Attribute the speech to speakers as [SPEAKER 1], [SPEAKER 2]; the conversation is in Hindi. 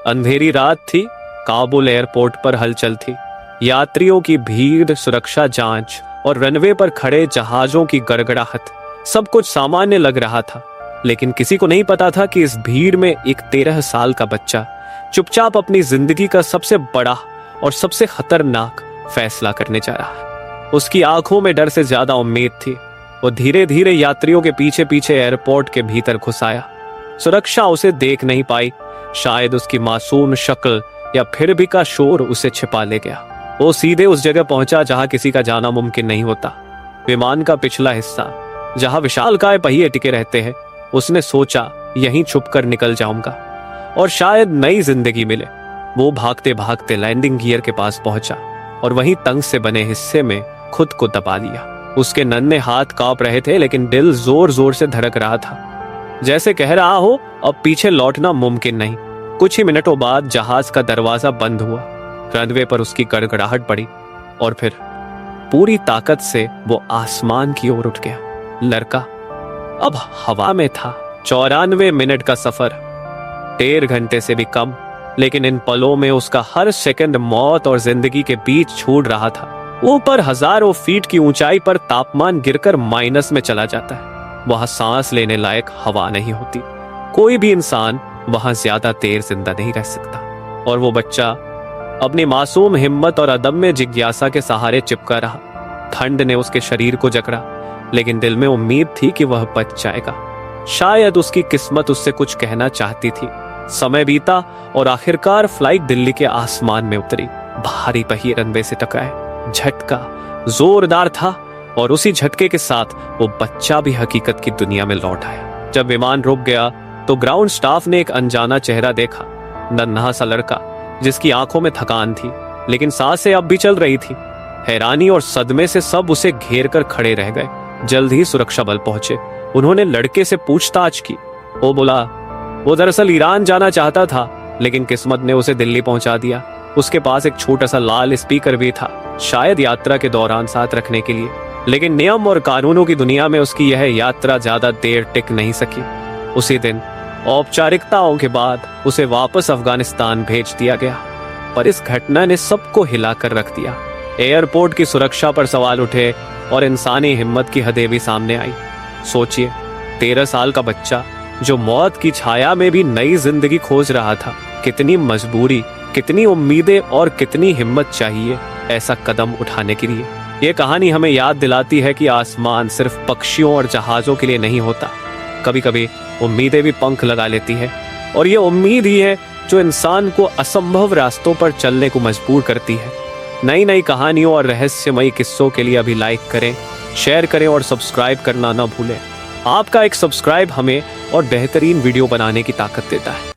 [SPEAKER 1] अंधेरी रात थी। काबुल एयरपोर्ट पर हलचल थी। यात्रियों की भीड़, सुरक्षा जांच और रनवे पर खड़े जहाजों की गड़गड़ाहट, सब कुछ सामान्य लग रहा था। लेकिन किसी को नहीं पता था कि इस भीड़ में एक 13 साल का बच्चा चुपचाप अपनी जिंदगी का सबसे बड़ा और सबसे खतरनाक फैसला करने जा रहा है। उसकी आंखों में डर से ज्यादा उम्मीद थी। वो धीरे धीरे यात्रियों के पीछे पीछे एयरपोर्ट के भीतर घुस आया। सुरक्षा उसे देख नहीं पाई। शायद उसकी मासूम शक्ल या फिर भी का शोर उसे छिपा ले गया। वो सीधे उस जगह पहुंचा जहां किसी का जाना मुमकिन नहीं होता। विमान का पिछला हिस्सा, जहां विशालकाय पहिए टिके रहते हैं। उसने सोचा, यहीं छुप कर निकल जाऊंगा और शायद नई जिंदगी मिले। वो भागते भागते लैंडिंग गियर के पास पहुंचा और वहीं तंग से बने हिस्से में खुद को दबा लिया। उसके नन्हे हाथ कांप रहे थे, लेकिन दिल जोर जोर से धड़क रहा था, जैसे कह रहा हो अब पीछे लौटना मुमकिन नहीं। कुछ ही मिनटों बाद जहाज का दरवाजा बंद हुआ। रनवे पर उसकी गड़गड़ाहट बढ़ी और फिर पूरी ताकत से वो आसमान की ओर उठ गया। लड़का अब हवा में था। 94 मिनट का सफर, 1.5 घंटे से भी कम। लेकिन इन पलों में उसका हर सेकंड मौत और जिंदगी के बीच छूट रहा था। ऊपर हजारों फीट की ऊंचाई पर तापमान गिरकर माइनस में चला जाता है। वहां सांस लेने लायक हवा नहीं होती। कोई भी इंसान वहां ज्यादा देर जिंदा नहीं रह सकता। और वो बच्चा अपनी मासूम हिम्मत और अदम्य जिज्ञासा के सहारे चिपका रहा। ठंड ने उसके शरीर को जकड़ा, लेकिन दिल में उम्मीद थी कि वह बच जाएगा। शायद उसकी किस्मत उससे कुछ कहना चाहती थी। समय बीता और आखिरकार फ्लाइट दिल्ली के आसमान में उतरी। भारी पहिए रनवे से टकराए। झटका जोरदार था और उसी झटके के साथ वो बच्चा भी हकीकत की दुनिया में लौट आया। जब विमान रुक गया तो ग्राउंड स्टाफ ने एक अनजाना चेहरा देखा। नन्हा सा लड़का जिसकी आंखों में थकान थी, लेकिन सांसें अब भी चल रही थी। हैरानी और सदमे से सब उसे घेर कर खड़े रह गए। जल्द ही सुरक्षा बल पहुंचे। उन्होंने लड़के से पूछताछ की। वो बोला वो दरअसल ईरान जाना चाहता था, लेकिन किस्मत ने उसे दिल्ली पहुंचा दिया। उसके पास एक छोटा सा लाल स्पीकर भी था, शायद यात्रा के दौरान साथ रखने के लिए। लेकिन नियम और कानूनों की दुनिया में उसकी यह यात्रा ज्यादा देर टिक नहीं सकी। उसी दिन औपचारिकताओं के बाद उसे वापस अफगानिस्तान भेज दिया गया। पर इस घटना ने सबको हिलाकर रख दिया। एयरपोर्ट की सुरक्षा पर सवाल उठे और इंसानी हिम्मत की हदें भी सामने आई। सोचिए, 13 साल का बच्चा जो मौत की छाया में भी नई जिंदगी खोज रहा था। कितनी मजबूरी, कितनी उम्मीदें और कितनी हिम्मत चाहिए ऐसा कदम उठाने के लिए। ये कहानी हमें याद दिलाती है कि आसमान सिर्फ पक्षियों और जहाजों के लिए नहीं होता। कभी कभी उम्मीदें भी पंख लगा लेती है, और ये उम्मीद ही है जो इंसान को असंभव रास्तों पर चलने को मजबूर करती है। नई नई कहानियों और रहस्यमयी किस्सों के लिए अभी लाइक करें, शेयर करें और सब्सक्राइब करना ना भूलें। आपका एक सब्सक्राइब हमें और बेहतरीन वीडियो बनाने की ताकत देता है।